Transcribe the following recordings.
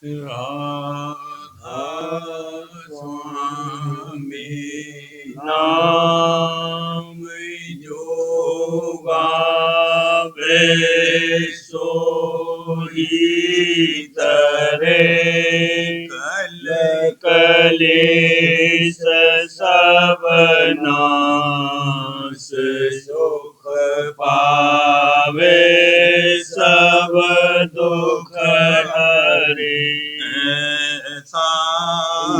राधा स्वामी नाम जो गावे सोई तरे कल कलेश सब नाश सुख पावे सब दुख हरे ऐसा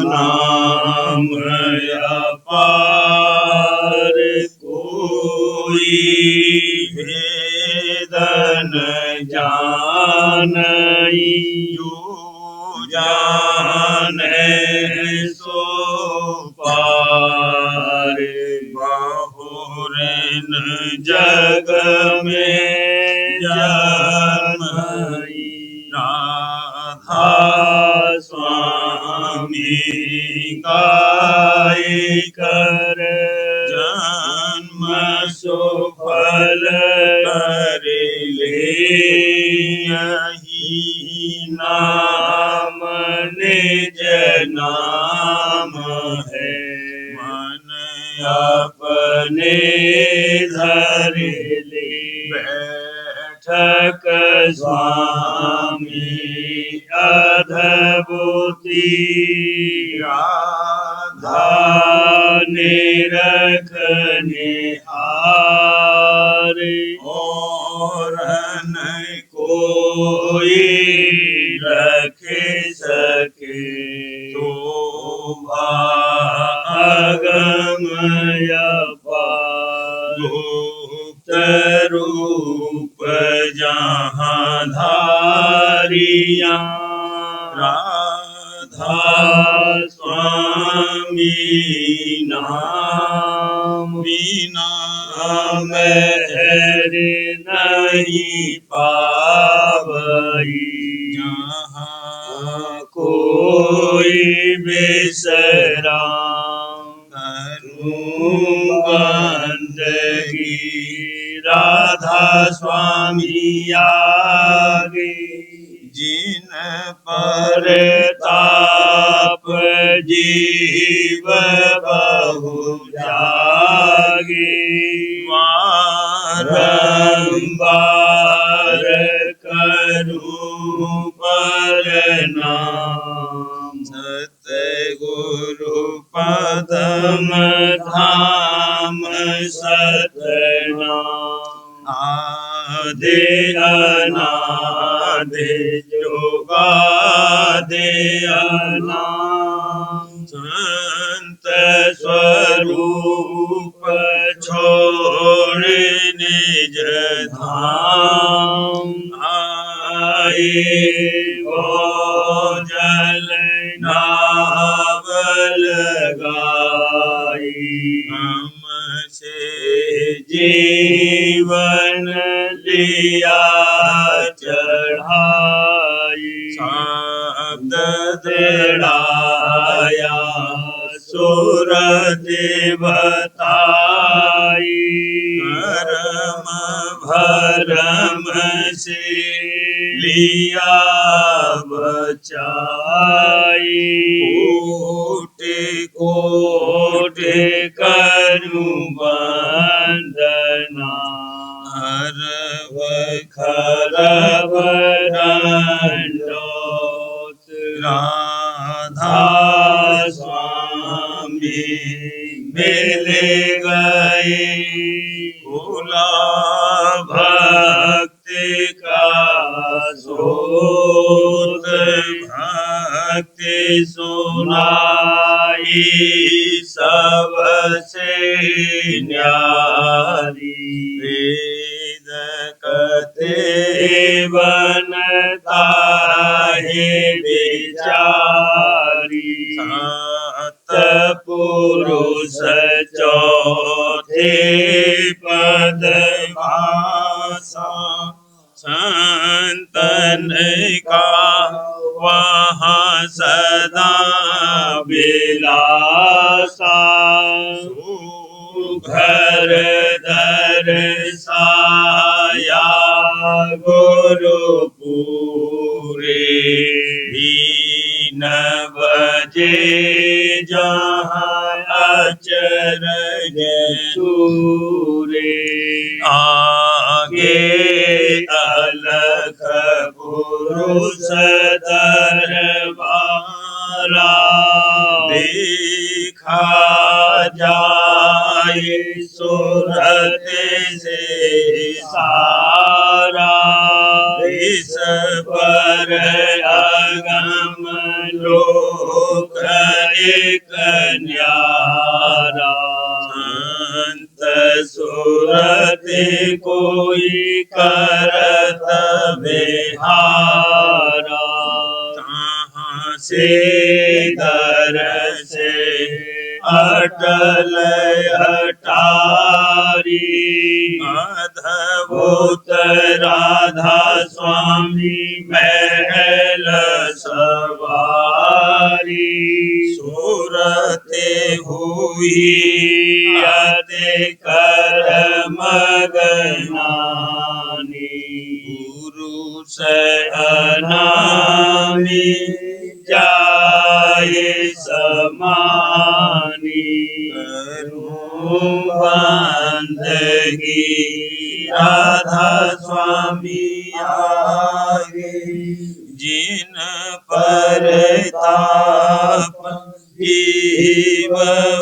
नाम अपार कोई वेदन जानई जो जाने सो पार बहुरन जग में जन्मई राधा स्वामी गाय कर जन्म सुफल कर ले यही नाम निज नाम है मन अपने धर ले बैठक स्वामी अधभूति राधा निरखने हार और न कोई रख सके शोभा अगमय गुप्त रूप जहाँ धारिया राधा स्वामी नाम बिना मेहर नहीं पावई जहाँ कोई बेसराम करूं बंदगी राधा स्वामी आगे जिन पर ताप जीव बहु जागे बारंबार करूं प्रणाम सतगुरु पदम धाम सतनाम आदि अनादि जोगादि अनाम संत स्वरूप छोड़ निज धाम आए वो जल नावल गाई हमसे जीवन लिया चढ़ाई शब्द दृढ़ाया सुर देवताई कर्म भरम से लिया बचाई कोटि कोटि करूं वंदना हर खरब दंडोत राधा स्वामी मिल गए भोला भक्ति का सोत भक्ति सुनाई सबसे न्यारी वेद कथे बनता है विचारी सतपुरुष चौथे पद भाषा संतन का वहाँ सदा विलासा घर दर्शाया गुरु पूरे न बजे जहाँ अचरज सूरे आगे अलख पुरुष दरबारा देखा जाए सुरत से सारा इस पर अगम लोक एक न्यारा संत सुरत कोई करत बिहारा कहाँ से दरस अटल अटारी अद्भुत राधा स्वामी महल सवारी सूरते हुई अति कर मगनानी गुरु से अनामी जाए समानी बंदगी राधा स्वामी आगे जिन पर ताप जीव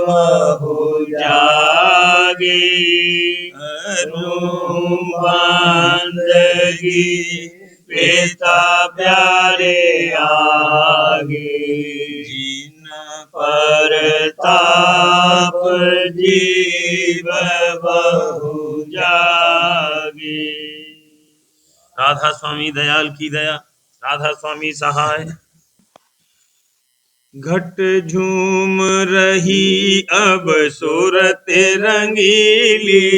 बहु जागे बंदगी पिता प्यारे आगे जिन पर ताप जीव बहु जागे। राधा स्वामी दयाल की दया, राधा स्वामी सहाय। घट झूम रही अब सूरत रंगीली,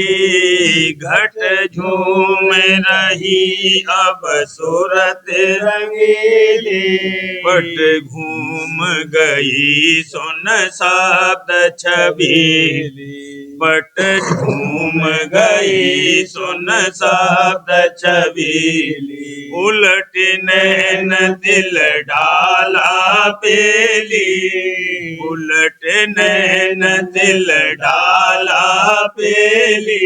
घट झूम रही अब सूरत रंगीली, पट घूम गई सुन शब्द छबीली, पट झूम गई सुन शब्द छबीली, उलट नैन दिल डाला पेली, उलट नैन दिल डाला पेली,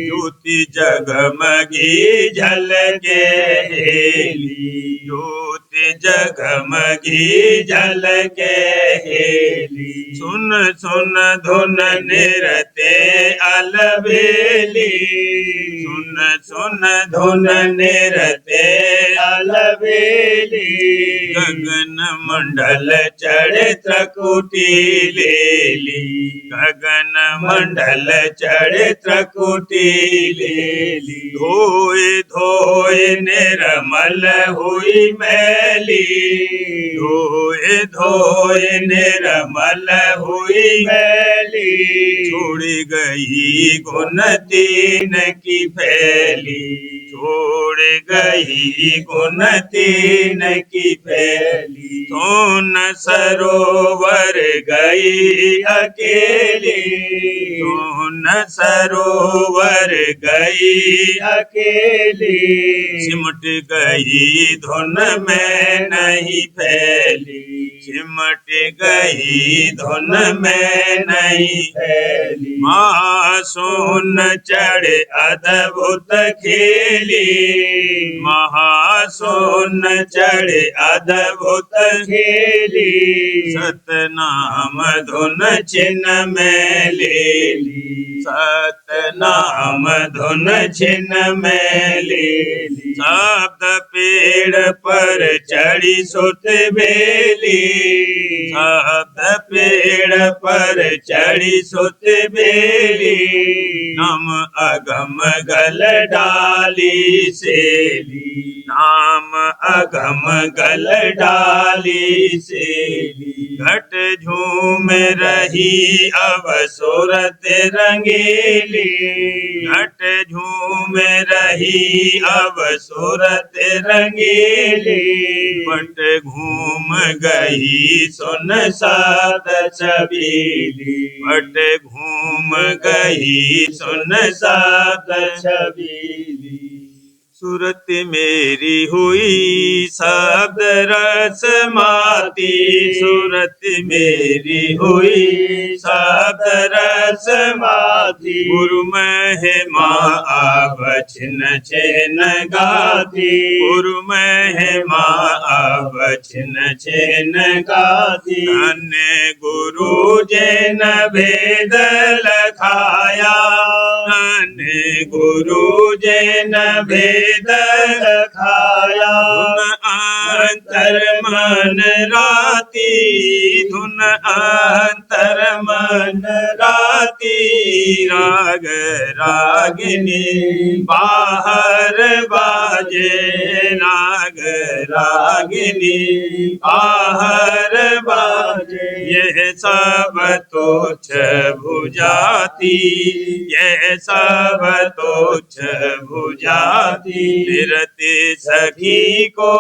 ज्योति जगमगी झलके हेली, ज्योति जगमगी झलके हेली, सुन सुन धुन निरते अलबेली, सुन सुन धुन निरते अलबेली, गगन मंडल चढ़े त्रकुटी लेली, गगन मंडल चढ़े त्रकुटी लेली, धोए धोए निर्मल हुई मैली, धोए धोए निर्मल हुई मैली, छोड़ गई गुण तीन की फैली, छोड़ गई गुण तीन की फैली, सोन सरोवर गई अकेली, सोन सरोवर गई अकेली, सिमट गई धुन में नहीं फैली, सिमट गई धुन में नहीं फैली, महासोन चढ़े अद्भुत खेली, महासोन चढ़े अद्भुत खेली, सतनाम धुन छिन में लेली, सतनाम धुन छिन में लेली, शब्द पेड़ पर चढ़ी सुत बेली, शब्द पेड़ पर चढ़ी सुत बेली, नम अगम गल डाली सेली, नाम अगम गल डाली सेली, घट झूम रही अब सूरत रंगीली, घट झूम रही अब सूरत रंगीली, पट घूम गई सुन सात छबीली, पट घूम गई सुन सात छबीली, सूरत मेरी हुई शब्द रस माती, सूरत मेरी हुई शब्द रस माती, गुरु महिमा अवचन छिन गाती, गुरु महिमा अवचन छिन गाती, धन्य गुरु जिन भेद लखाया, धन्य गुरु जिन भेद लखाया, धुन अंतर मन राती, धुन अंतर मन राती, राग रागिनी बाहर बाजे, राग रागिनी बाहर बाजे, यह सब तुच्छ भुजाती, यह सब तुच्छ भुजाती, निरति सखी को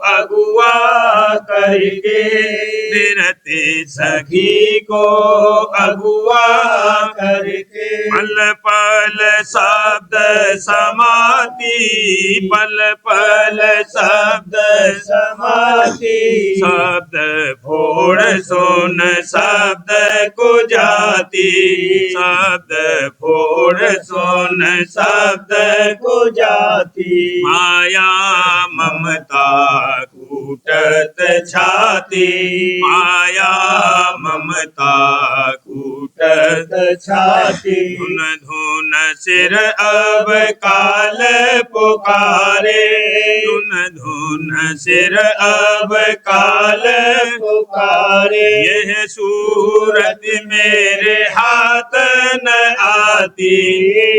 अगुआ करके, निरति सखी को अगुआ करके, पल पल शब्द समाती, पल पल शब्द समाती, शब्द फोड़ सुन शब्द को जाती, शब्द फोड़ सुन शब्द को जाती, माया ममता कूटत छाती, माया ममता कूटत छाती, धुन धुन सिर अब काल पुकारे, धुन धुन सिर अब काल पुकारे, यह सूरत मेरे हाथ न आती,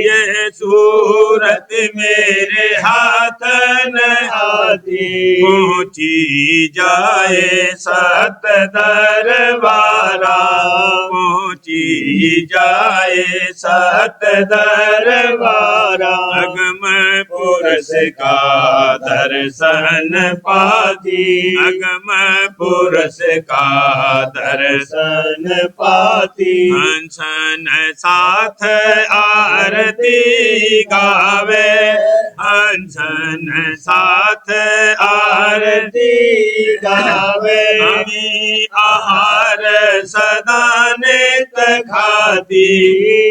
यह सूरत मेरे हाथ न आती, पहुँची जाए सत दरबारा, पहुँची जाए सत दरबारा, अगम पुरुष का दर्शन पाती, अगम पुरुष का दर्शन पाती, हंसन साथ आरती गावे, हंसन साथ आरती गावे, अमी आहार सदा नित खाती,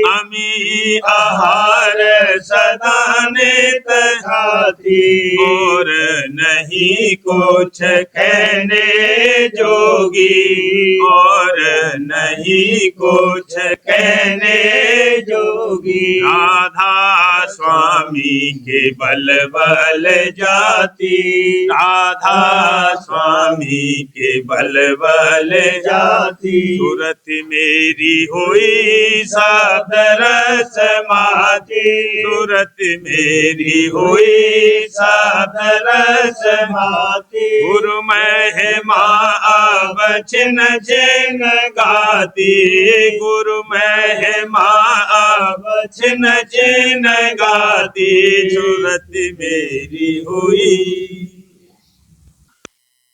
अमी आहार सदा नित खाती, और नहीं कुछ कहने जोगी, और नहीं कुछ कहने जोगी, राधा स्वामी के बल बल जाती, राधा स्वामी के बल बल जाती, सूरत मेरी हुई शब्द रस माती, सूरत मेरी हुई शब्द रस माती, गुरु महिमा अवचन छिन गाती, गुरु महिमा अवचन छिन गाती, सूरत मेरी हुई।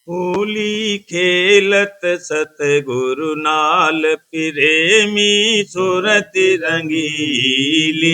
होली खेलत सतगुरु नाल प्रेमी सूरत रंगीली,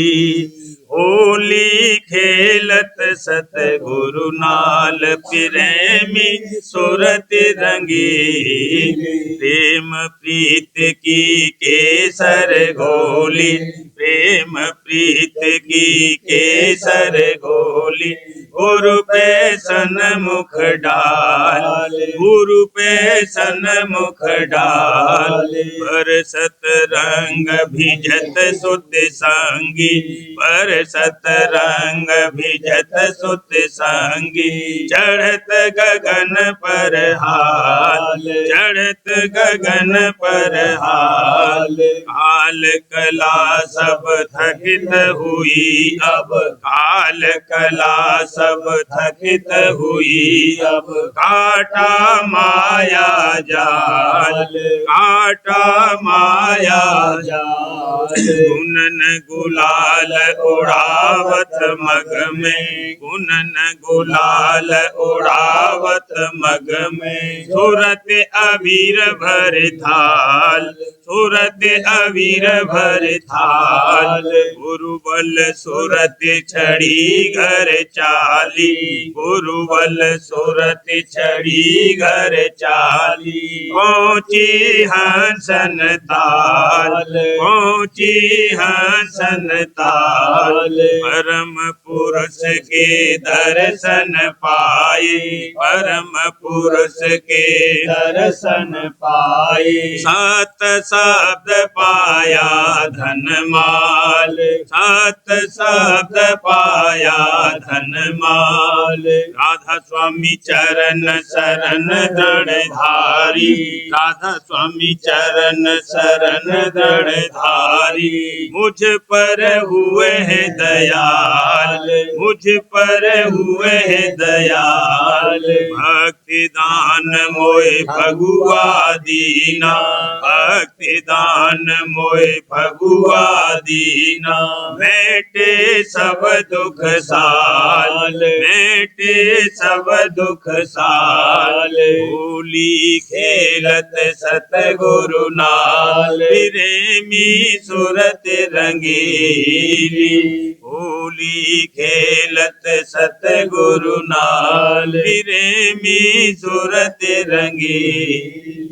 होली खेलत सतगुरु नाल प्रेमी सूरत रंगीली, प्रेम प्रीत की केसर घोली, प्रेम प्रीत की केसर घोली, गुरु पे सन्मुख डाल, गुरु पे सन्मुख डाल, बरसत रंग भिजत सुत संगी, बरसत रंग भिजत सुत संगी, चढ़त गगन पर हाल, चढ़त गगन पर हाल, काल कला सब थकित हुई अब, काल कला सब थकित हुई अब, काटा माया जाल, काटा माया जाल, गुनन गुलाल उड़ावत मग में, गुनन गुलाल उड़ावत मग में, सूरत अबीर भर थाल, सुरत अवीर भर थाल, गुरु बल सुरत छड़ी घर चाली, गुरु बल सुरत छड़ी घर चाली। पहुंची हंसन ताल, पहुंची हंसन ताल, परम पुरुष के दर्शन पाए, परम पुरुष के दर्शन पाए। सत शब्द पाया धन माल, सत शब्द पाया धन माल। राधा स्वामी चरण शरण दृढ़ धारी, राधा स्वामी चरण शरण दृढ़ धारी। मुझ पर हुए हैं दयाल, मुझ पर हुए हैं दयाल। भक्ति दान मोए भगुआ दीना, भक्ति दान मोए भगुआ दीना। मेटे सब दुख साल, मेटे सब दुख साल। होली खेलत सतगुरु नाल, प्रेमी सुरत रंगीली। होली खेलत सतगुरु नाल, प्रेमी सुरत रंगीली।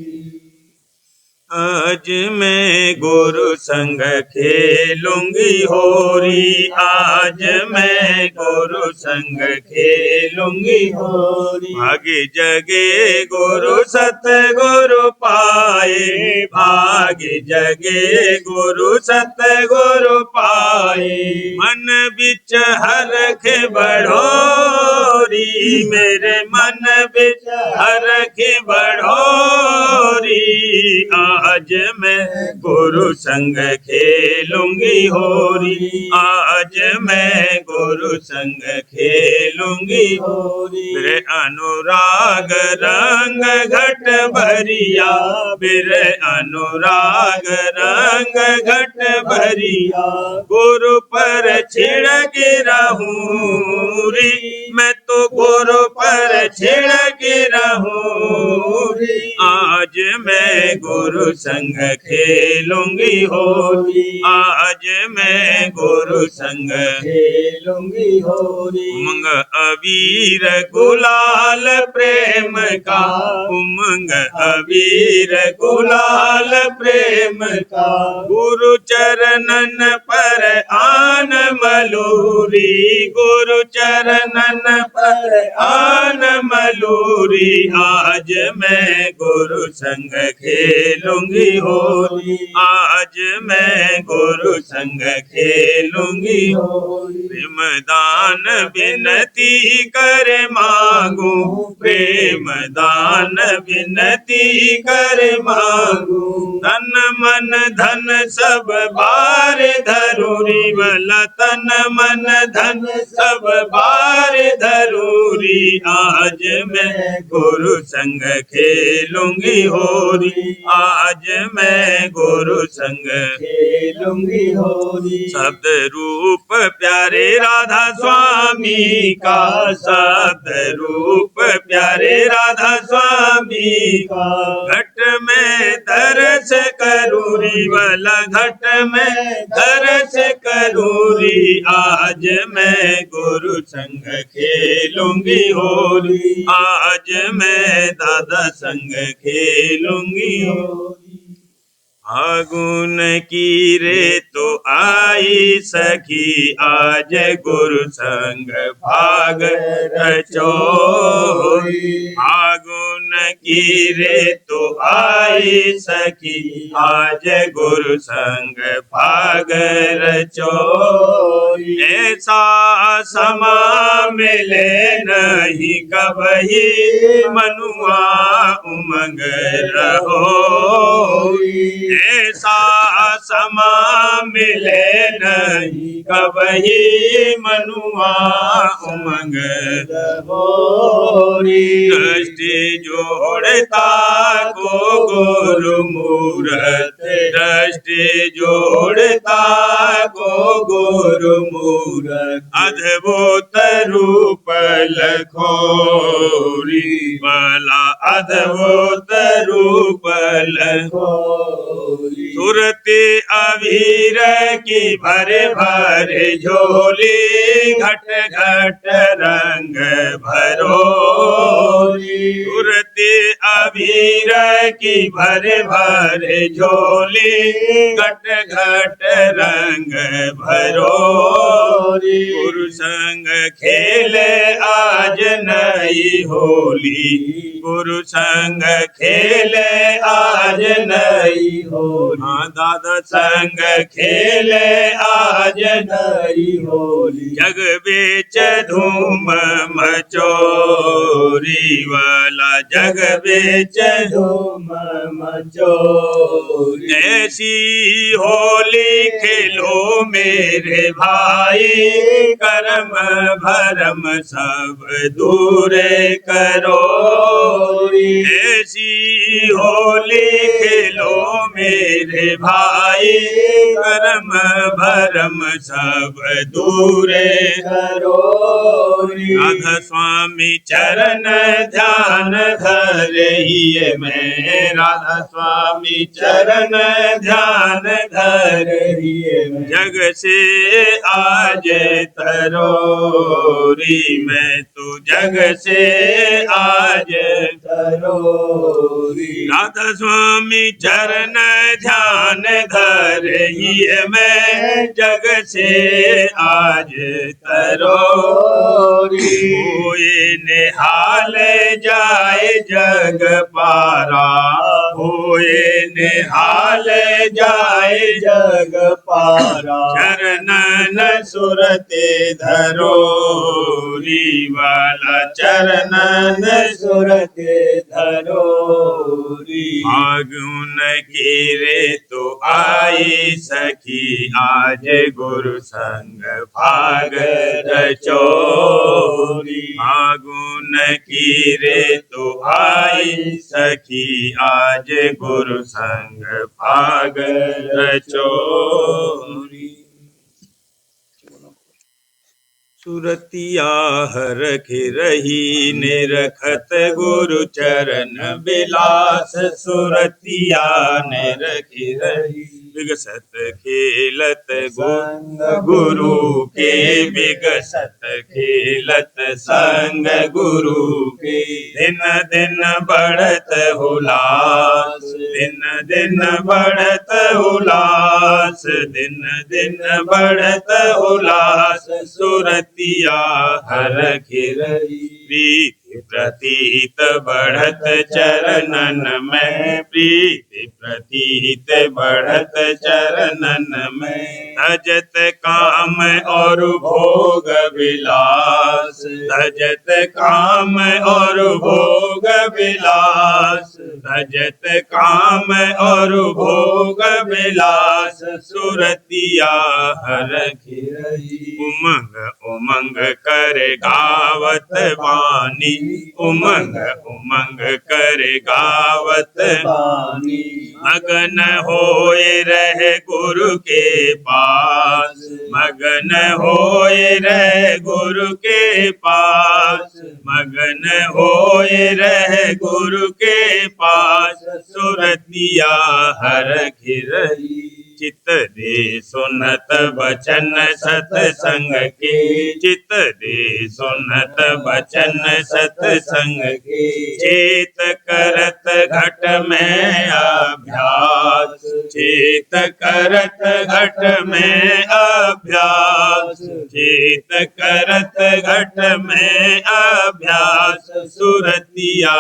आज मैं गुरु संग खेलूंगी होरी, आज मैं गुरु संग खेलूंगी होरी। भागे जगे गुरु सतगुरु पाए, भागे जगे गुरु सतगुरु पाए। मन बिच हरख बढ़ोरी, मेरे मन बिच हरख बढ़ोरी। आज मैं गुरु संग खेलूंगी होरी, आज मैं गुरु संग खेलूंगी होरी। मेरे अनुराग रंग घट भरिया, मेरे अनुराग रंग घट भरिया। गुरु पर छिड़क रहूं री, मैं तो गुरु पर छिड़क रहूं री। आज मैं गुरु संग खेलूंगी होली, आज मैं गुरु संग खेलूंगी होली। उमंग अबीर गुलाल प्रेम का, उमंग अबीर गुलाल प्रेम का। गुरु चरणन पर आन मलूरी, गुरु चरणन पर आन मलूरी। आज मैं गुरु संग खेलूंगी होली, आज मैं गुरु संग खेलूंगी होली। प्रेम दान विनती कर मांगू, प्रेम दान विनती कर मांगू। तन मन धन सब बार धरूरी, भला तन मन धन सब बार धरूरी। आज मैं गुरु संग खेलूंगी होली, आज मैं गुरु संग खेलूंगी होली। शब्द रूप प्यारे राधा स्वामी का, शब्द रूप प्यारे राधा स्वामी का। घट में दर्श करूरी, वाला घट में दर्श करूरी। आज मैं गुरु संग खेलूंगी होली, आज मैं दादा संग खेलूंगी होली। फागुन की रे तो आई सखी, आज गुरु संग भाग रचोई। फागुन की रे तो आई सखी, आज गुरु संग भाग रचोई। ऐसा समा मिले नहीं कबही, मनुआ उमंग रहो। ऐसा समा मिले नहीं कबही मनुआ उमंग दृष्टि जोड़ता को गुरु मूरत दृष्टि जोड़ता को गुरु मूरत अद्भुत रूप लखोरी वाला अद्भुत रूप लखोरी सुरती अबीर की भरे भरे झोली घट घट रंग भरोरी सुरती अबीर की भरे भरे झोली घट घट रंग भरोरी गुरु संग खेले आज नई होली गुरु संग खेले आज नई होली दादा संग खेले आज नई होली जग बेच धूम मचोरी वाला जग बेच धूम मचोरी ऐसी होली खेलो मेरे भाई कर्म भरम सब दूर करो ऐसी होली खेलो मेरे भाई कर्म भरम सब दूर करो राधा स्वामी चरण ध्यान धरिए मैं राधा स्वामी चरण ध्यान धरिए जग से आज तरोरी मैं तो जग से आज तरोरी राधा स्वामी चरण ध्यान धरिए मैं जग से आज तरोरी होए निहाल जाए जग पारा होए निहाल जाए जग पारा चरणन सुरते धरोरी वाला चरणन सुरते धरोरी फागुन की रे तो आई सखी आज गुरु संग फाग रचोरी फागुन की रे तो आई सखी आज गुरु संग फाग रचोरी सुरतिया हरख रही निरखत गुरु चरण बिलास सुरतिया निरख रही विगसत खेलत संग गुरु के विगसत खेलत संग गुरु के दिन दिन बढ़त हुलास दिन दिन बढ़त हुलास दिन दिन बढ़त हुलास सुरतिया हरख रही प्रीति प्रतीत बढ़त चरणन में प्रीति प्रतीत बढ़त चरणन में तजत काम और भोग विलास तजत काम और भोग विलास तजत काम और भोग विलास सुरतिया हरख रही उमंग उमंग कर गावत वाणी उमंग उमंग कर गावत वाणी मगन होए रहे गुरु के पास मगन होए रहे गुरु के पास मगन होए रहे गुरु के पास सुरतिया हरख रही चित दे सुनत बचन सतसंग के चित दे सुनत बचन सतसंग के चेत करत घट में अभ्यास चेत करत घट में अभ्यास चेत करत घट में अभ्यास सुरतिया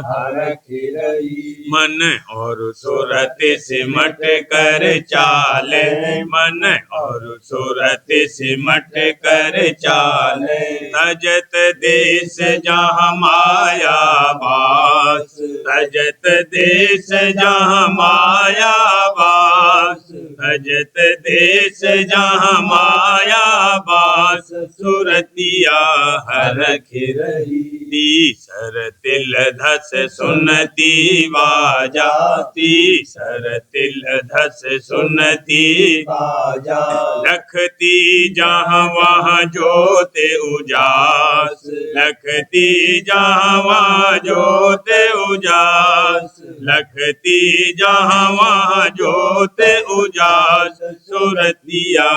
हरख रही मन और सुरत सिमट कर चाले मन और सुरत सिमट कर चाले तजत देश जहाँ माया बास तजत देश जहाँ माया बास भजत देश जहाँ माया बास सुरतिया हरखि रही तीसर तिल धस सुनती बाजा तीसर तिल धस सुनती बाजा लखती जहाँ वहाँ जोत उजास लखती जहाँ वहाँ जोत उजास लखती जहाँ वहाँ जोत उजास सुरतिया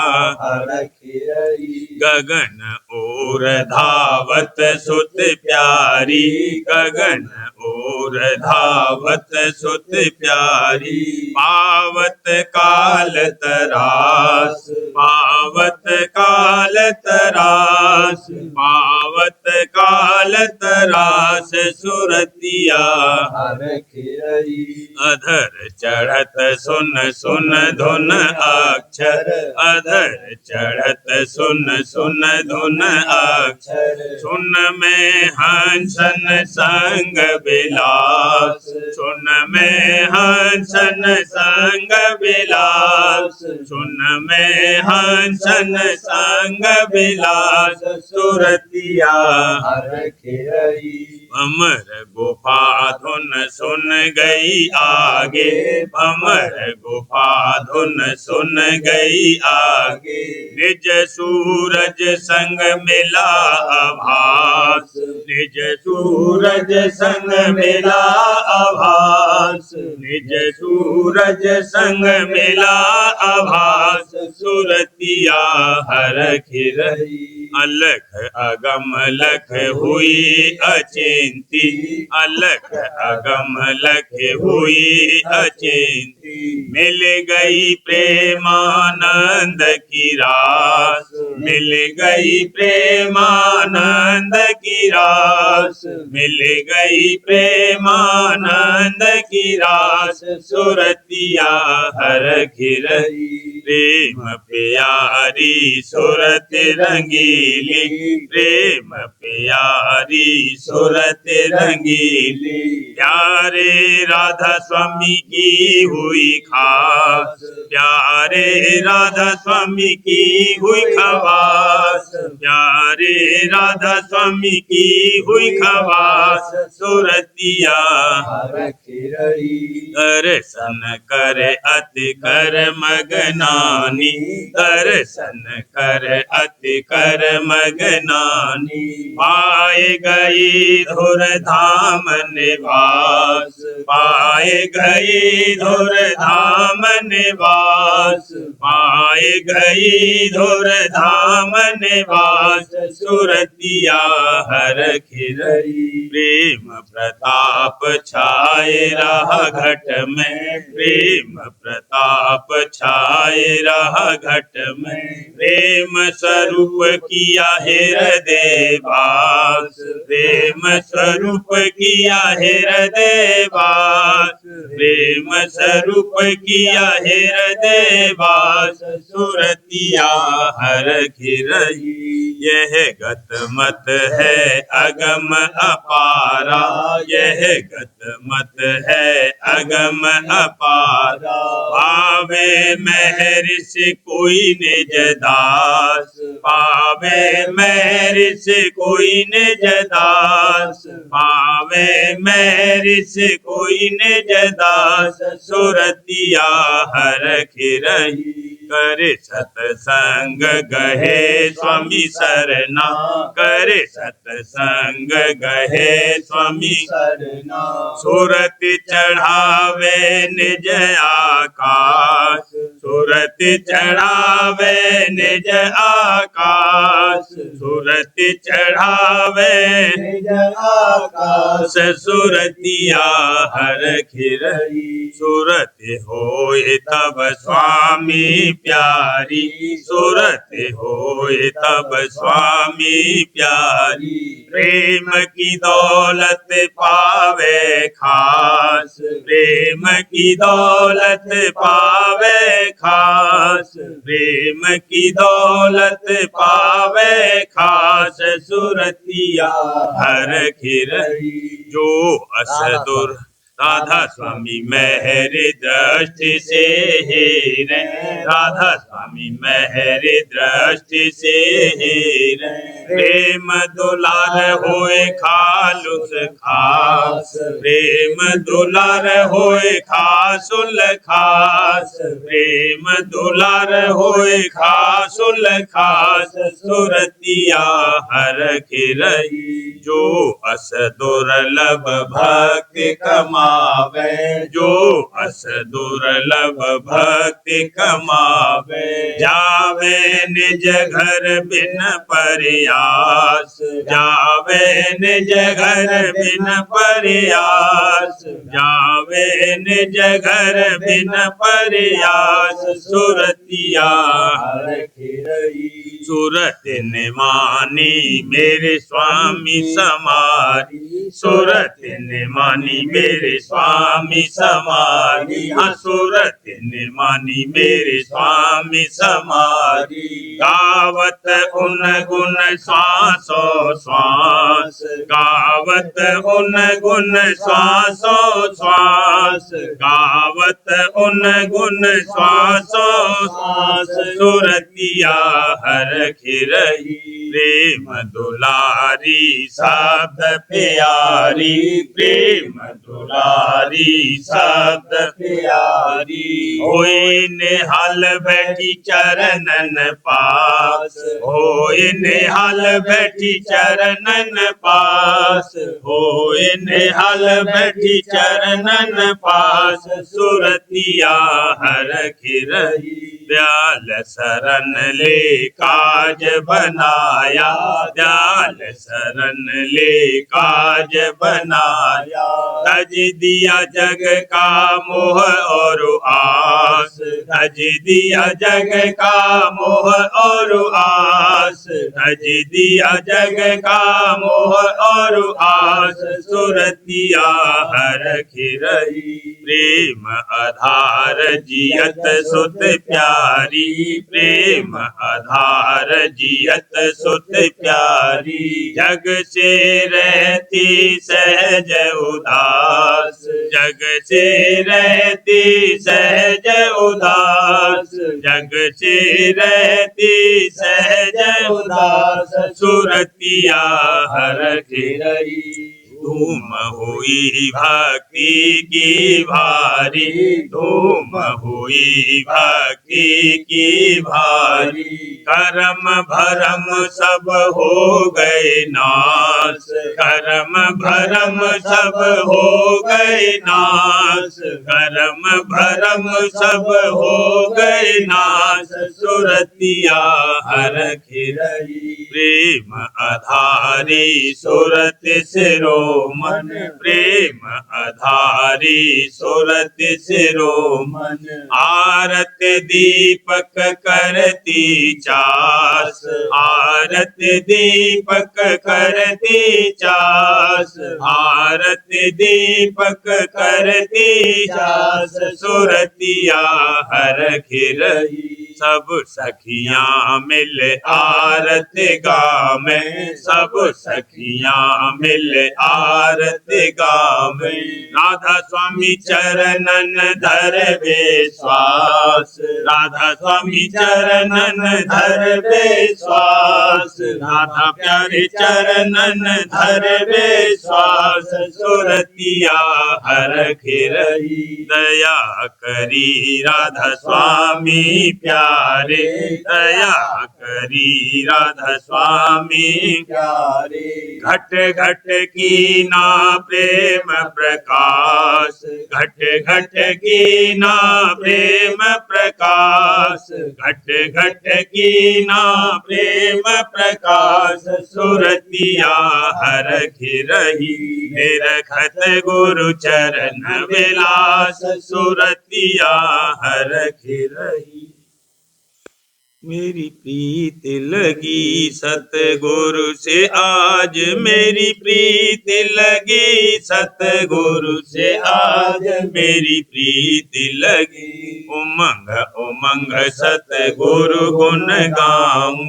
हरखि रही गगन और धावत सुत प्यारी गगन और धावत सुत प्यारी पावत काल तरास पावत काल तरास पावत काल तरास सुरतिया हरखि रही अधर चढ़त सुन सुन धुन अक्षर अधर चढ़त सुन सुन धुन अक्षर सुन में हंसन संग विलास सुन में हंसन संग विलास सुन में हंसन संग विलास सुरतिया हरखि रही अमर गुफा धुन सुन गई आगे अमर गुफा धुन सुन गई आगे निज सूरज संग मिला आभास निज सूरज संग मिला आभास निज सूरज संग मिला आभास सुरतिया हरखि रही अलख अगम लख हुई अचिंती अलख अगम लख हुई अचिंती मिल गई प्रेमानंद की रास मिल गई प्रेमानंद की रास मिल गई प्रेमानंद की रास सुरतिया हरखि रही प्रेम प्यारी सुरत रंगीली प्रेम प्यारी सुरत रंगीली प्यारे राधा स्वामी की हुई खास प्यारे राधा स्वामी की हुई खवास प्यारे राधा स्वामी की हुई खवास सुरतिया हरखि रही दर्शन कर अति कर मगनानी दर्शन कर अति कर मगनानी पाए गई धुर धाम निवास पाए गई धुर धाम निवास पाए गई धुर धाम निवास सुरतिया हरखि रही प्रेम प्रताप छाए रहा घट में प्रेम प्रताप छाए रहा घट में प्रेम स्वरूप किया हृदय वास प्रेम स्वरूप किया हृदय वास प्रेम स्वरूप किया हृदय वास सुरतिया हरखि रही यह गत मत है अगम अपारा यह गत मत है अगम अपारा पावे महर्ष कोई निज दास पावे महर्ष कोई निज दास पावे महर्ष कोई निज दास सुरतिया हरखि रही कर सतसंग गहे स्वामी सरना कर सतसंग गहे स्वामी सरना सुरत चढ़ावे निज आकाश सुरत चढ़ावे निज आकाश सुरत चढ़ावे निज आकाश सुरतिया हरखि रही सुरत होए तब स्वामी प्यारी सुरत होए तब स्वामी प्यारी प्रेम की दौलत पावे खास प्रेम की दौलत पावे खास प्रेम की दौलत पावे खास सुरतिया हरखि रही जो असदुर राधा स्वामी मेहरी दृष्टि से हेरे, राधा स्वामी मेहरी दृष्टि से हेरे। प्रेम दुलार होए खालुस खास, प्रेम दुलार होए खासुल खास, प्रेम दुलार होए खासुल खास। सुरतिया हर खिरई जो अस दुर्लभ भक्ति कमावे, जो अस दुर्लभ भक्ति कमावे। जावे निज घर बिन प्रयास, जावे निज घर बिन प्रयास, जावे निज घर बिन प्रयास। सुरतिया हर खिरई सूरत निमानी मेरे स्वामी समारी, सूरत निमानी मेरे स्वामी समारी। हाँ सूरत निमानी मेरे स्वामी समारी। गावत उन गुण श्वासो श्वास, गावत उन गुण श्वासो श्वास, गावत उन गुण श्वासो श्वास। सुरतिया हर खिरई प्रेम दुलारी शब्द प्यारी, प्रेम दुलारी शब्द प्यारी। होए निहाल बैठी चरणन पास, होए निहाल बैठी चरणन पास, होए निहाल बैठी चरणन पास। सुरतिया हर खिरई दयाल शरण ले काज बनाया, दयाल शरण ले काज बनाया। तज दिया जग का मोह और आस, तज दिया जग का मोह और आस, तज दिया जग का मोह और आस। सुरतिया हर खिरई प्रेम आधार जियत सुत प्यारी, प्रेम आधार जियत सुत प्यारी। जग से रहती सहज उदास, जग से रहती सहज उदास, जग से रहती सहज उदास। सुरतिया हर खिरई धूम हुई भक्ति की भारी, धूम हुई भक्ति की भारी। कर्म भरम सब हो गए नाश, कर्म भरम सब हो गए नाश, कर्म भरम सब हो गए नाश। सुरतिया हर खिरई प्रेम आधारी सुरत शिरोमन, प्रेम आधारी सुरत शिरोमन। आरत दीपक करती चास, आरत दीपक करती चास, आरत दीपक करती चास। सुरतिया हर खिरई सब सखियां मिल आरत गावे, सब सखियां मिल आरत गावे। राधा स्वामी चरणन धर विश्वास, राधा स्वामी चरणन धर विश्वास, राधा प्यारे चरणन धर विश्वास। सुरतिया हर खिरई दया करी राधा स्वामी प्यारे, दया करी राधा स्वामी प्यारे। घट घट की ना प्रेम प्रकाश, घट घट की ना प्रेम प्रकाश, घट घट की ना प्रेम प्रकाश। सुरतिया हर खिरई निरखत गुरु चरण विलास। सुरतिया हर खिरई मेरी प्रीत लगी सतगुरु से आज, मेरी प्रीत लगी सतगुरु से आज, मेरी प्रीत लगी। उमंग उमंग सतगुरु गुण गाऊं,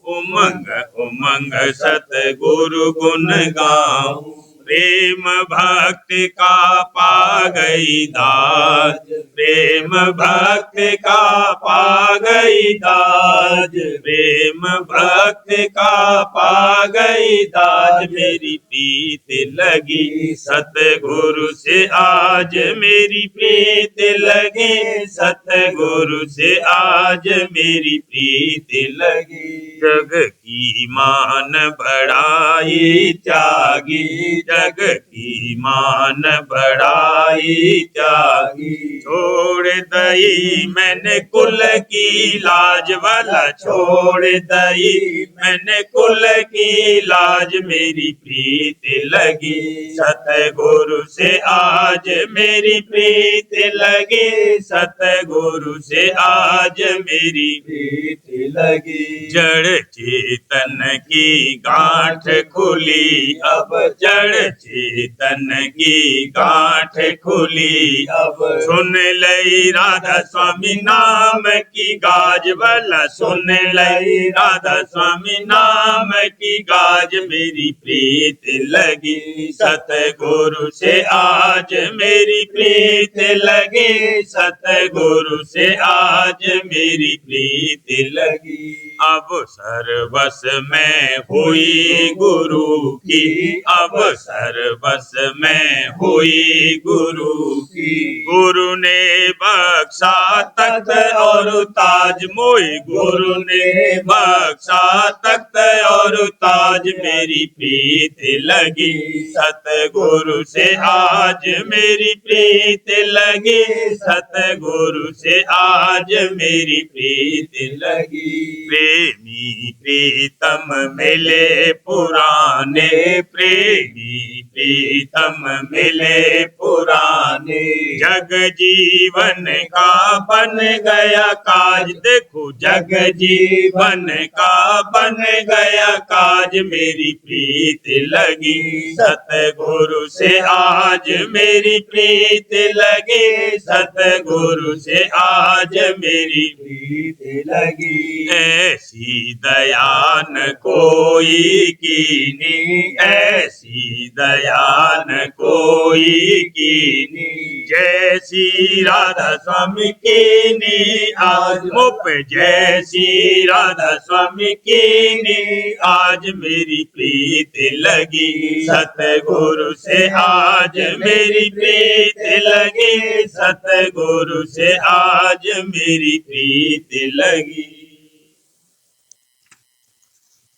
उमंग उमंग सतगुरु गुण गाऊं। प्रेम भक्ति का पा गई दाज, प्रेम भक्ति का पा गई दाज, प्रेम भक्ति का पा गई दाज। मेरी प्रीत लगी सतगुरु से आज, मेरी प्रीत लगी सतगुरु से आज, मेरी प्रीत लगी। जग की मान बढ़ाई त्यागी, जग की मान बढ़ाई त्यागी। छोड़ दई मैंने कुल की लाज वाला, छोड़ दई मैंने कुल की लाज, मेरी प्रीत लगी सतगुरु से आज, मेरी प्रीत लगी सतगुरु से आज, मेरी प्रीत लगी। जड़ चेतन की गांठ खुली अब, जड़ चेतन की गांठ खुली अब। सुन लई राधा स्वामी नाम की गाज वाला, सुन लई राधा स्वामी नाम की गाज, मेरी प्रीत लगी सतगुरु से आज, मेरी प्रीत लगी सतगुरु से आज, मेरी प्रीत लगी। अब सर्वस में हुई गुरु की, अब सर्वस में हुई गुरु की। गुरु ने बख्शा तख्त और ताज, मोई गुरु ने बख्शा तख्त और ताज, मेरी प्रीत लगी सतगुरु से आज, मेरी प्रीत लगी सतगुरु से आज, मेरी प्रीत लगी। प्रेमी प्रीतम मिले पुराने, प्रेमी प्रीतम मिले पुराने। जग जीवन का बन गया काज, देखो जग जीवन का बन गया काज, मेरी प्रीत लगी सतगुरु से आज, मेरी प्रीत लगी सतगुरु से आज, मेरी प्रीत लगी। ऐसी दया न कोई कीनी, ऐसी दया न कोई कीनी, जैसी राधा स्वामी कीनी आज मुप, जैसी राधा स्वामी कीनी आज, मेरी प्रीत लगी सतगुरु से आज, मेरी प्रीत लगी सतगुरु से आज, मेरी प्रीत लगी।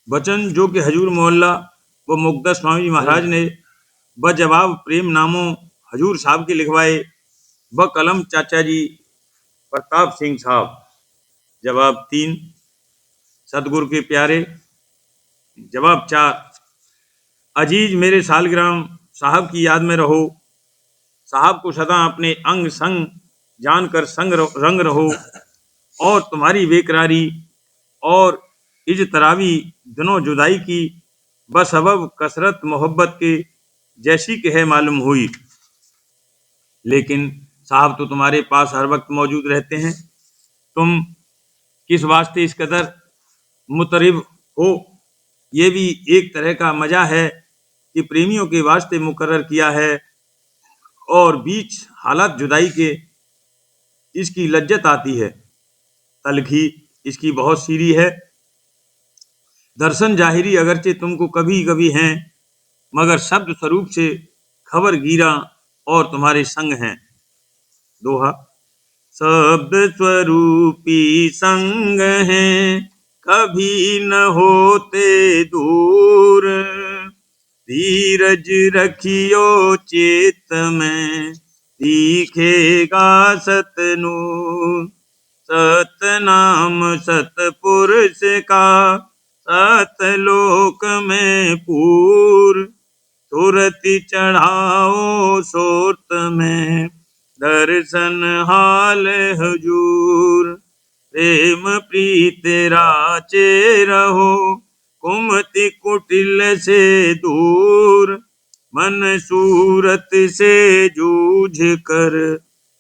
वचन जो कि हजूर मोहल्ला व मुक़द्दस स्वामी महाराज ने बजवाब प्रेम नामों हजूर साहब के लिखवाए, व कलम चाचा जी प्रताप सिंह साहब। जवाब 3 सतगुरु के प्यारे। जवाब 4 अजीज मेरे सालग्राम साहब की याद में रहो, साहब को सदा अपने अंग संग जानकर संग रंग रहो, और तुम्हारी बेकरारी और इजतरावी दिनों जुदाई की बसबब कसरत मोहब्बत के जैसी कि है मालूम हुई। लेकिन साहब तो तुम्हारे पास हर वक्त मौजूद रहते हैं, तुम किस वास्ते इस कदर मुतरिब हो, ये भी एक तरह का मजा है कि प्रेमियों के वास्ते मुकर्रर किया है, और बीच हालत जुदाई के इसकी लज्जत आती है। तलखी इसकी बहुत सीरी है। दर्शन जाहिरी अगरचे तुमको कभी कभी हैं, मगर शब्द स्वरूप से खबर गिरा और तुम्हारे संग हैं। दोहा शब्द स्वरूपी संग हैं, कभी न होते दूर। धीरज रखियो चेत में, दिखेगा सतनूर। सतनाम सतपुरुष का, सतलोक में पूर। सुरति चढ़ाओ सोत में, दर्शन हाल हुजूर। प्रेम प्रीत राचे रहो, कुमति कुटिल से दूर। मन सूरत से जूझ कर,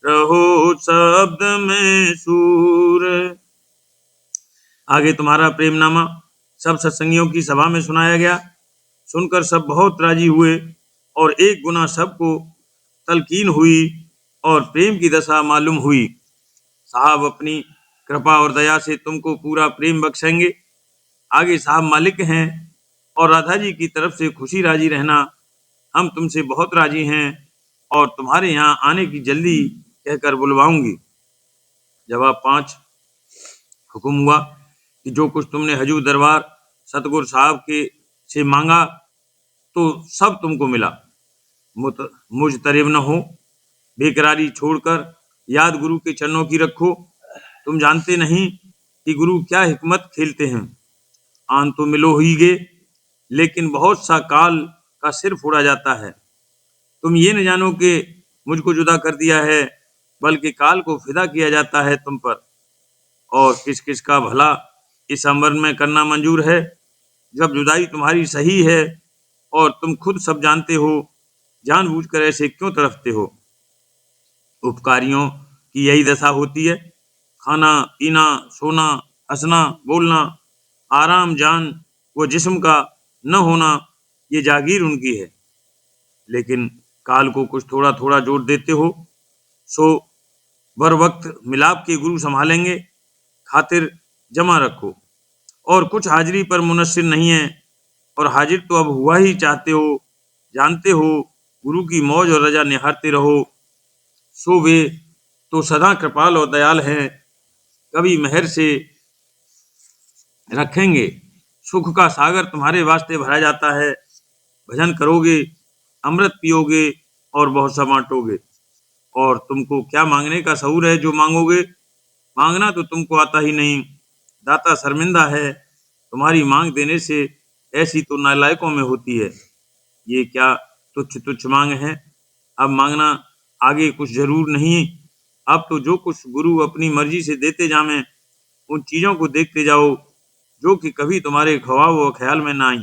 रहो शब्द में सूर। आगे तुम्हारा प्रेमनामा सब सत्संगियों की सभा में सुनाया गया। सुनकर सब बहुत राजी हुए और एक गुना सबको तलकीन हुई और प्रेम की दशा मालूम हुई। साहब अपनी कृपा और दया से तुमको पूरा प्रेम बख्शेंगे। आगे साहब मालिक हैं और राधा जी की तरफ से खुशी राजी रहना। हम तुमसे बहुत राजी हैं और तुम्हारे यहाँ आने की जल्दी कहकर बुलवाऊंगी। जवाब 5। हुक्म हुआ कि जो कुछ तुमने हजूर दरबार सतगुरु साहब के से मांगा तो सब तुमको मिला। मुझतरिब न हो, बेकरारी छोड़कर याद गुरु के चरणों की रखो। तुम जानते नहीं कि गुरु क्या हिकमत खेलते हैं। आन तो मिलो ही गे, लेकिन बहुत सा काल का सिर फोड़ा जाता है। तुम ये न जानो कि मुझको जुदा कर दिया है, बल्कि काल को फिदा किया जाता है तुम पर। और किस किस का भला इस अमर में करना मंजूर है, जब जुदाई तुम्हारी सही है और तुम खुद सब जानते हो। जानबूझकर ऐसे क्यों तरफते हो। उपकारियों की यही दशा होती है। खाना पीना, सोना, हंसना, बोलना, आराम जान व जिस्म का न होना, ये जागीर उनकी है। लेकिन काल को कुछ थोड़ा थोड़ा जोड़ देते हो, सो बर वक्त मिलाप के गुरु संभालेंगे। खातिर जमा रखो। और कुछ हाजिरी पर मुनस्सिर नहीं है, और हाजिर तो अब हुआ ही चाहते हो। जानते हो गुरु की मौज और रजा निहारते रहो। सो वे तो सदा कृपाल और दयाल हैं, कभी मेहर से रखेंगे। सुख का सागर तुम्हारे वास्ते भरा जाता है। भजन करोगे, अमृत पियोगे और बहुत सा बांटोगे। और तुमको क्या मांगने का शऊर है जो मांगोगे। मांगना तो तुमको आता ही नहीं। दाता शर्मिंदा है तुम्हारी मांग देने से, ऐसी तो नालायकों में होती है। ये क्या तुच्छ तुच्छ मांग है। अब मांगना आगे कुछ जरूर नहीं। अब तो जो कुछ गुरु अपनी मर्जी से देते जावें, उन चीजों को देखते जाओ जो कि कभी तुम्हारे ख्वाब व ख्याल में ना आई।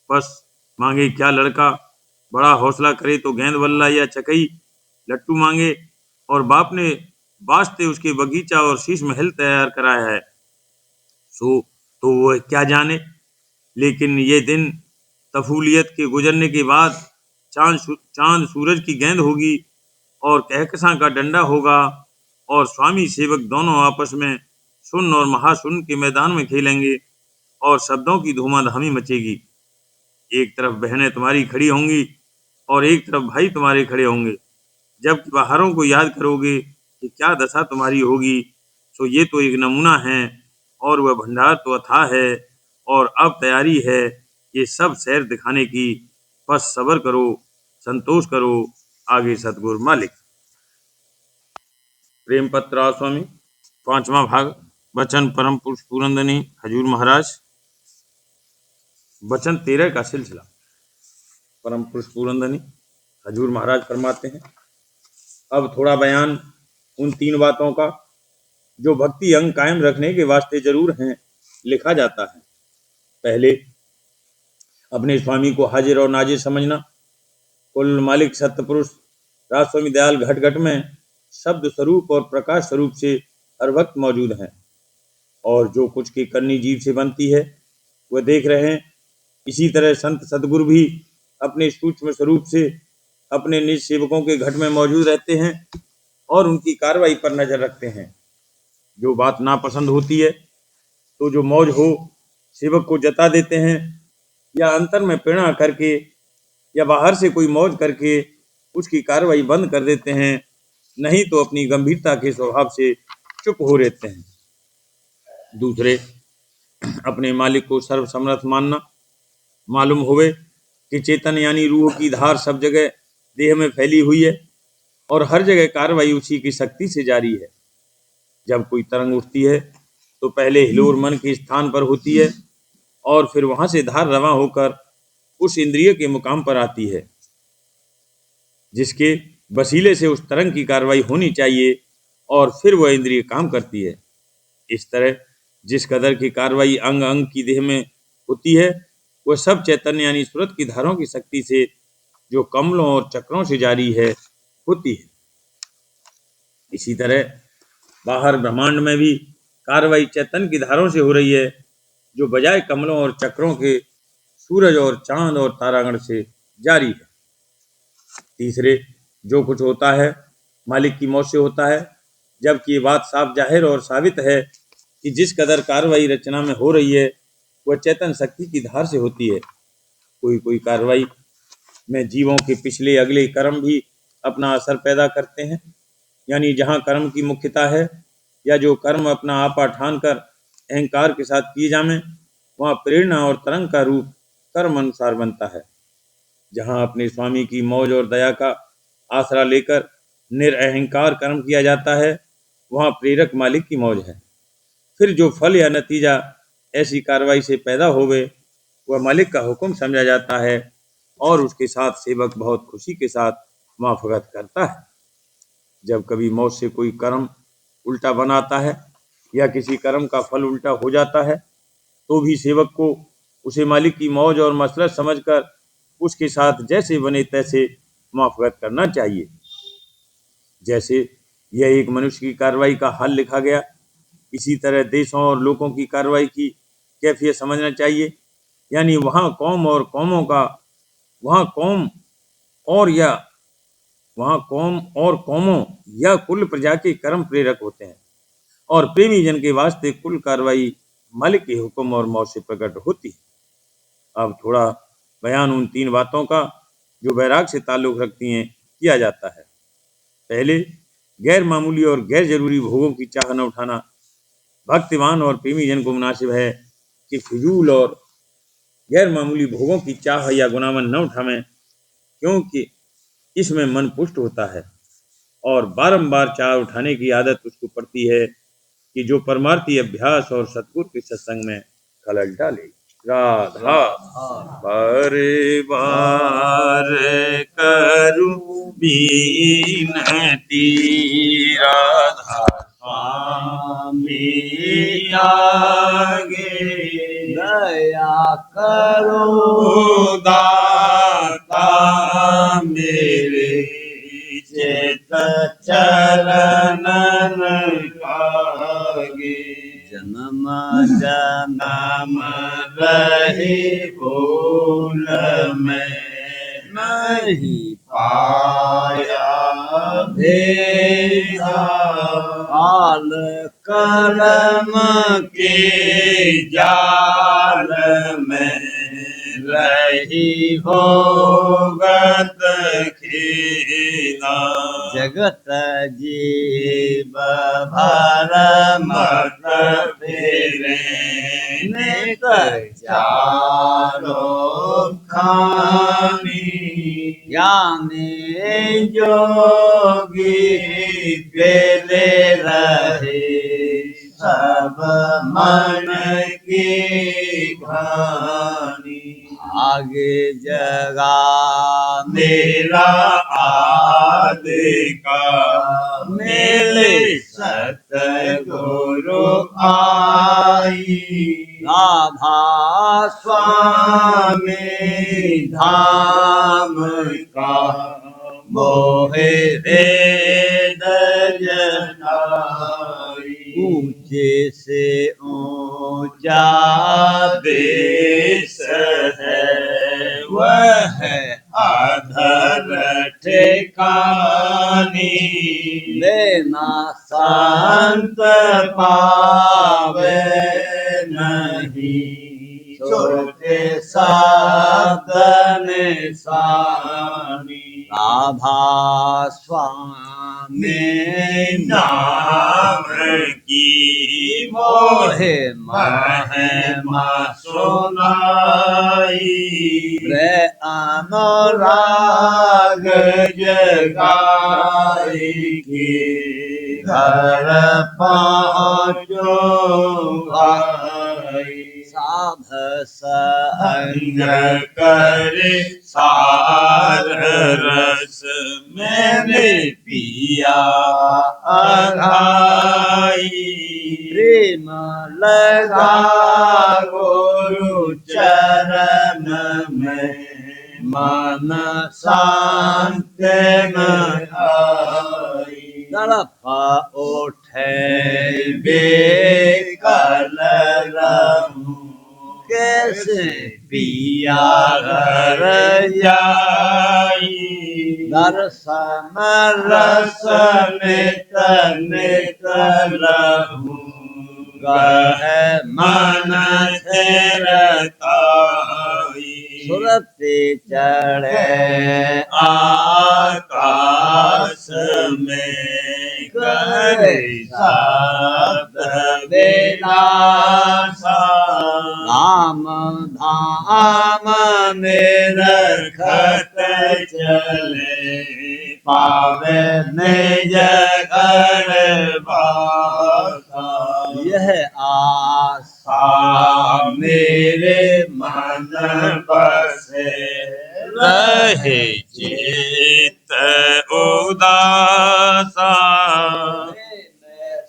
बस मांगे क्या लड़का, बड़ा हौसला करे तो गेंद बल्ला या चकई लट्टू मांगे। और बाप ने वास्ते उसके बगीचा और शीश महल तैयार कराया है। सो तो वह क्या जाने। लेकिन ये दिन तफूलियत के गुजरने के बाद चांद सूरज की गेंद होगी और कहकशां का डंडा होगा, और स्वामी सेवक दोनों आपस में सुन और महासुन के मैदान में खेलेंगे और शब्दों की धूमाधामी मचेगी। एक तरफ बहनें तुम्हारी खड़ी होंगी और एक तरफ भाई तुम्हारे खड़े होंगे। जब बाहरों को याद करोगे कि क्या दशा तुम्हारी होगी, तो ये तो एक नमूना है और वह भंडार तो अथाह है। और अब तैयारी है ये सब सैर दिखाने की। बस सब्र करो, संतोष करो। आगे सतगुरु मालिक। प्रेम पत्र स्वामी 5वां भाग। वचन परम पुरुष पूरंदनी हजूर महाराज। वचन 13 का सिलसिला। परम पुरुष पूरंदनी हजूर महाराज फरमाते हैं, अब थोड़ा बयान उन 3 बातों का जो भक्ति अंग कायम रखने के वास्ते जरूर हैं, लिखा जाता है। पहले अपने स्वामी को हाजिर और नाजिर समझना। कुल मालिक सत्य पुरुष राजस्वामी दयाल घट घट में शब्द स्वरूप और प्रकाश स्वरूप से हर वक्त मौजूद हैं, और जो कुछ की करनी जीव से बनती है वह देख रहे हैं। इसी तरह संत सदगुरु भी अपने सूक्ष्म स्वरूप से अपने निज सेवकों के घट में मौजूद रहते हैं और उनकी कार्रवाई पर नजर रखते हैं। जो बात नापसंद होती है तो जो मौज हो सेवक को जता देते हैं, या अंतर में प्रेरणा करके या बाहर से कोई मौज करके उसकी कार्रवाई बंद कर देते हैं। नहीं तो अपनी गंभीरता के स्वभाव से चुप हो रहते हैं। दूसरे, अपने मालिक को सर्वसमर्थ मानना। मालूम होवे कि चेतन यानी रूह की धार सब जगह देह में फैली हुई है और हर जगह कार्रवाई उसी की शक्ति से जारी है। जब कोई तरंग उठती है तो पहले हिलोर मन के स्थान पर होती है और फिर वहां से धार रवां होकर उस इंद्रिय के मुकाम पर आती है जिसके वसीले से उस तरंग की कार्रवाई होनी चाहिए, और फिर वह इंद्रिय काम करती है। इस तरह जिस कदर की कार्रवाई अंग अंग की देह में होती है, वह सब चैतन्य यानी सूरत की धारों की शक्ति से जो कमलों और चक्रों से जारी है होती है। इसी तरह बाहर ब्रह्मांड में भी कार्रवाई चैतन्य की धारों से हो रही है, जो बजाय कमलों और चक्रों के सूरज और चांद और तारागण से जारी है। तीसरे, जो कुछ होता है मालिक की मौत से होता है, जबकि ये बात साफ जाहिर और साबित है कि जिस कदर कार्रवाई रचना में हो रही है वह चेतन शक्ति की धार से होती है। कोई कोई कार्रवाई में जीवों के पिछले अगले कर्म भी अपना असर पैदा करते हैं, यानी जहाँ कर्म की मुख्यता है या जो कर्म अपना आपा ठान कर अहंकार के साथ किए जामे, वहाँ प्रेरणा और तरंग का रूप कर्म अनुसार बनता है। जहाँ अपने स्वामी की मौज और दया का आसरा लेकर निरअहंकार कर्म किया जाता है, वहाँ प्रेरक मालिक की मौज है। फिर जो फल या नतीजा ऐसी कार्रवाई से पैदा होवे, वह मालिक का हुक्म समझा जाता है और उसके साथ सेवक बहुत खुशी के साथ मुआफकत करता है। जब कभी मौत से कोई कर्म उल्टा बनाता है या किसी कर्म का फल उल्टा हो जाता है, तो भी सेवक को उसे मालिक की मौज और मसलहत समझकर उसके साथ जैसे बने तैसे मुआफकत करना चाहिए। जैसे यह एक मनुष्य की कार्रवाई का हल लिखा गया, इसी तरह देशों और लोगों की कार्रवाई की कैफियत समझना चाहिए, यानी वहाँ कौम और कौमों का वहाँ कौम और या वहाँ कौम और कौमों या कुल प्रजा के कर्म प्रेरक होते हैं और प्रेमी जन के वास्ते कुल कार्रवाई मालिक के हुक्म और मौत से प्रकट होती है। अब थोड़ा बयान उन तीन बातों का जो वैराग से ताल्लुक रखती हैं किया जाता है। पहले, गैर मामूली और गैर जरूरी भोगों की चाह न उठाना। भक्तिमान और प्रेमी जन को मुनासिब है कि फिजूल और गैर मामूली भोगों की चाह या गुनावन न उठावें, क्योंकि इसमें मन पुष्ट होता है और बारंबार चाह उठाने की आदत उसको पड़ती है कि जो परमार्थी अभ्यास और सतगुरु के सत्संग में खलल डाले। राधा परिवार करु बीनती, राधा स्वामी आगे दया करो दाता मेरे, चेत चरणन लागे। जन्म जन्म रहे भूल में नहीं पाया भेदा, काल कर्म के जाल में रही भोगत खेदा। जगत जीव भर मत फेरे नित चारो खानी, यानी जोगी पेले रहे सब मन की घानी। आगे जगा मेरा आदि का मेले सतगुरु आई, राधा स्वामी धाम का मोहे वेद जनाई। ऊंचे से ऊंचा देश है वह अधर ठिकानी, लेना संत पावे नहीं छोटे साधन सानी। राधा स्वामी नाम की मोहे महिमा सुनाई, रे अनुराग जगाई के घर पहुँचो भाई। साभ अंग करे सार रस मैंने पिया अघाई, प्रेम लगा गुरु चरण में मन शांत में आई। तड़प उठे बेकल रहूं कैसे पिया यार जाई दर्शन रस नित नित लहू गह मन थिरताई सुरति चढ़े आकाश में करे शब्द विलासा राम धाम निरखत चले पावे निज घर बासा यह आशा मेरे मन बसे रहे चित उदासा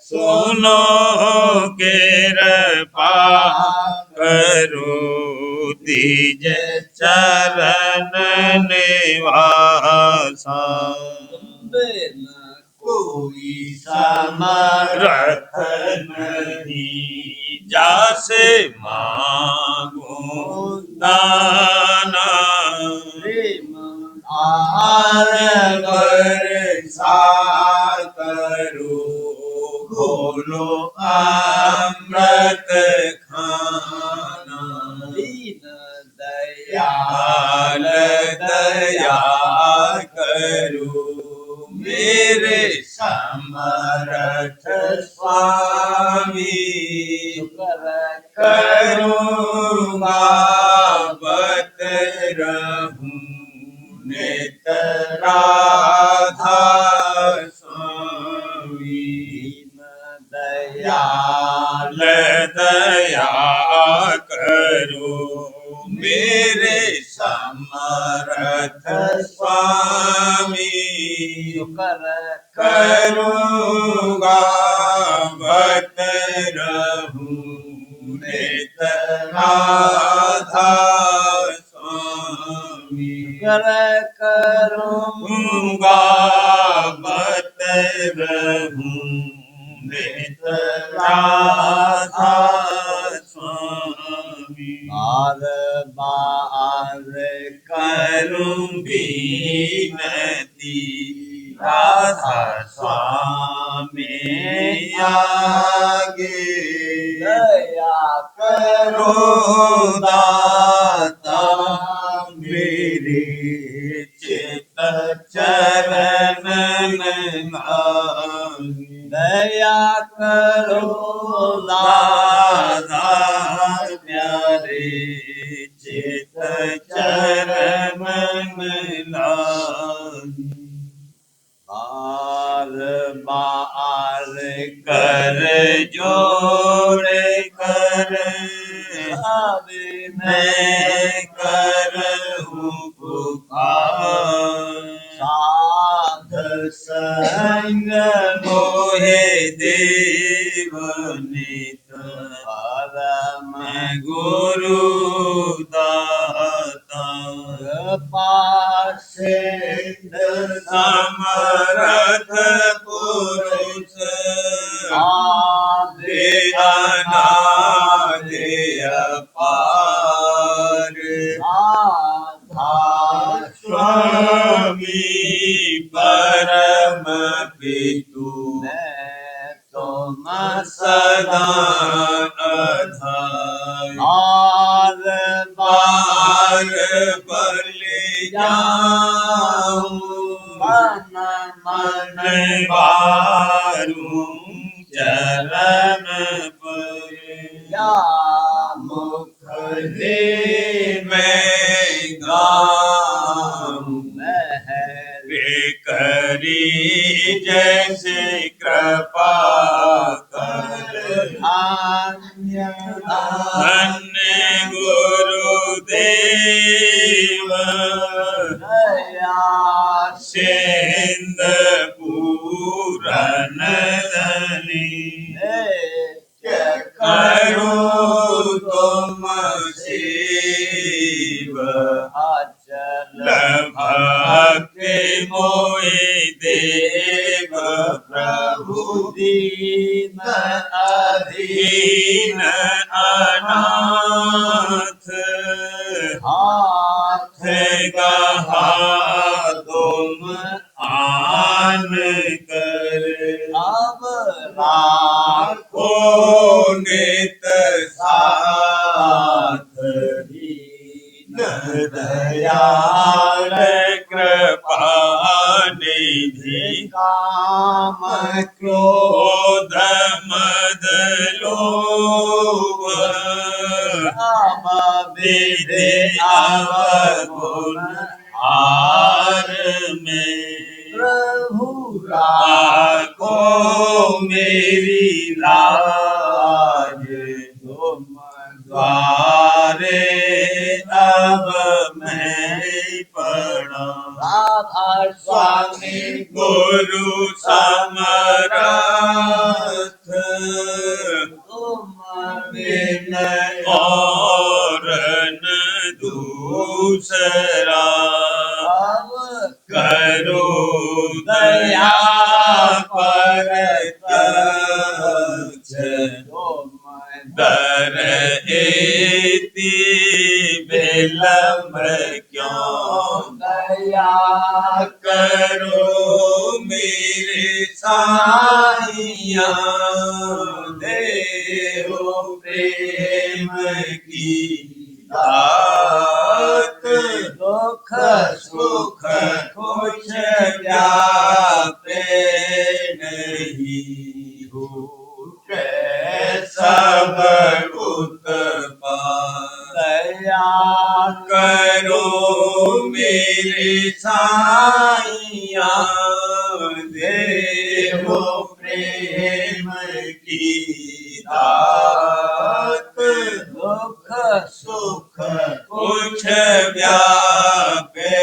सुनो कृपा करो दीज चरण निवासा बिन कोई समरथ नहीं जासे मांगो दाना प्रेम आर वर्षा करो खोलो अमृत खाना दीन दयाल दया करो मेरे समर्थ स्वामी करूँगा बत रहूं नित राधा स्वामी दयाल दया करो मेरे समर्थ स्वामी करूँगा बत रहूं नित राधा स्वामी करूँगा बत रहूं नित राधा स्वामी बार बार करूं बीनती राधा स्वामी आगे दया करो दाता मेरे चित चरण लागे दया करो दादा प्यारे चित चरण लागे बार बार कर जोड़ कर मैं करहूं पुकार साध संग मोहे देव नित परम गुरु दाता पासिंद समर्थ पुरुष आदि अनादि अपार आधा स्वामी परम पितु मैं तुम सदा अधार आर बार बलि जाऊं मन मन बारूं चरण पर या मुख दे मैं गाऊं महरे करी जैसे कृपा कर धान्य धन्य गुरुदेव दया सिंध पूरन धनी करो तुम शिव अचल भक्ति मोहि देव प्रभु दीन दीन अनाथ हा कहा तुम आन कर अब राखो नित साथ दीन दयाल कृपा निधि काम क्रोध मद लोभ काम विधि अवगुण हार में प्रभु राखो मेरी लाज तुम द्वारे अब मैं पड़ा राधा स्वामी गुरु समरथ तुम बिन और न दूसरा अब करो दया पर त्यक्ष तुम दर एति विलम्ब क्यों दया करो मेरे साइया देहो प्रेम की दात दुख सुख कुछ व्यापे नहीं छूटे सब उत्पाद दया करो मेरे साइया देहो प्रेम की दात दुख सुख कुछ व्यापे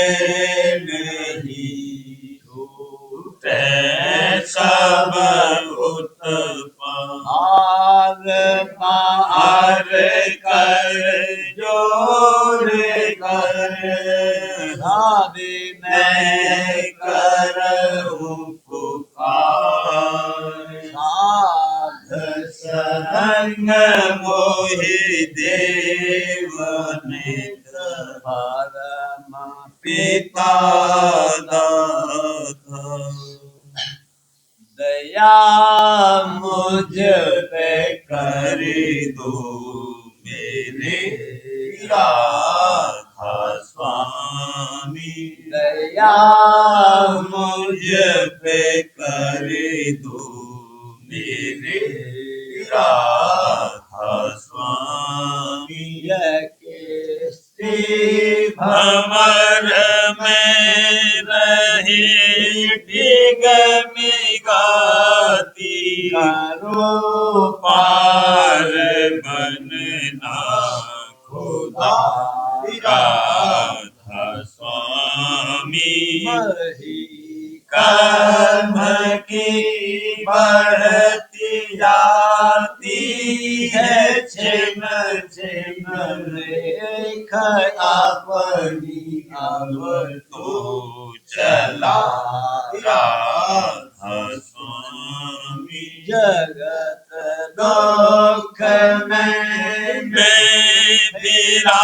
नहीं छूटे सब उत्पाद आर हार कर जोड़ कर साधि मैं करऊं पुकार साध संग मोहि देव नित परम पिता दाता दया मुझ पे कर दो मेरे राधा स्वामी दया मुझ पे कर दो मेरे राधा स्वामी के श्री भमर में रही डिगमी गाती करो पार बनना खुदा राधा स्वामी मही कर्म की बढ़ती जाती है छिन छिन रेख अपनी अब तो चला राधा स्वामी जगत दुख में मेरा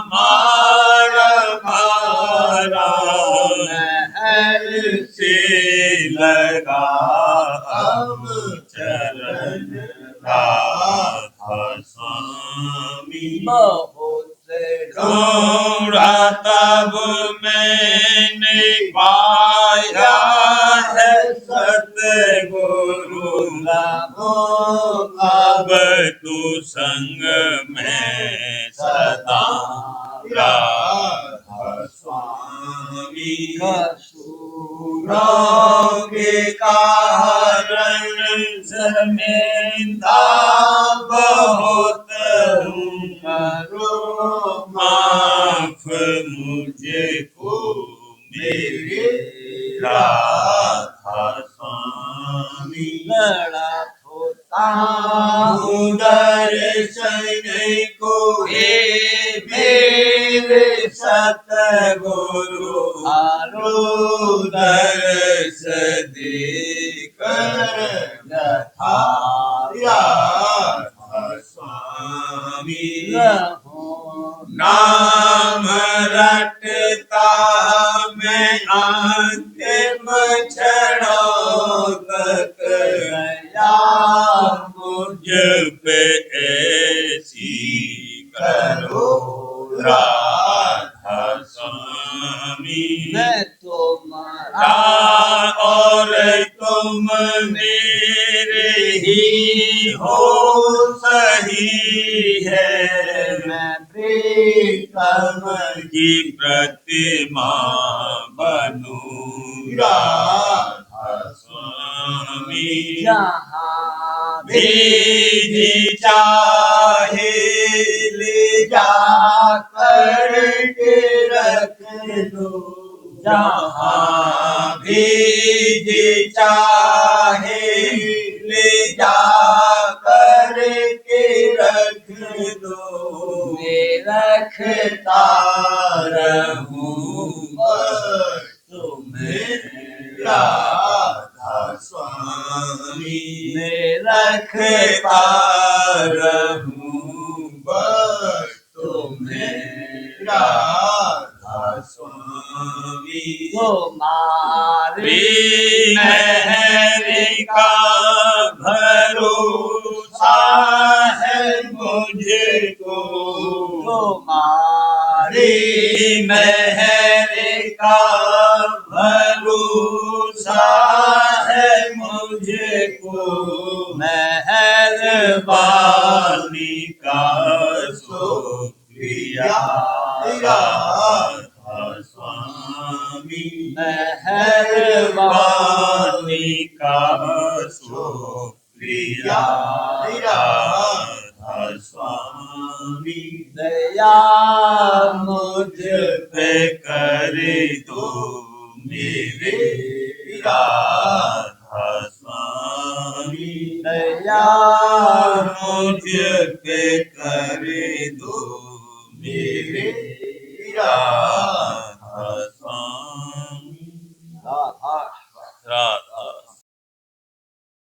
मार मारा महल से लगा अब चरण राधा स्वामी बहुत थोड़ा तब मैंने पाया है सतगुरु अब तू संग में सदा राधा स्वामी सूरों के कारण शर्मिंदा बहुत हूँ करो माफ मुझको मेरे राधा स्वामी लड़ा होता दर्शन को हे मेरे सतगुरु आरो दर्श देकर यथा राधा स्वामी रहो नाम रटते तुम मेरे ही हो सही है, मैं प्रीतम की प्रतिमा बनूंगा स्वामी। जहाँ भी चाहे ले जा कर के रख दो, जहाँ भी चाहे ले जा कर के रख दो, मैं रखता रहूं बस तुम्हें राधा स्वामी। मैं रखता रहूं बस तुम्हें राधा स्वामी। तुम्हारी मेहर का भरोसा है मुझको, तुम्हारी मेहर का भरोसा है मुझको, मेहरबानी का शुक्रिया राधा स्वामी। मेहरबानी का शुक्रिया राधा स्वामी। दया मुझ पे कर दो मेरे राधा स्वामी। दया मुझ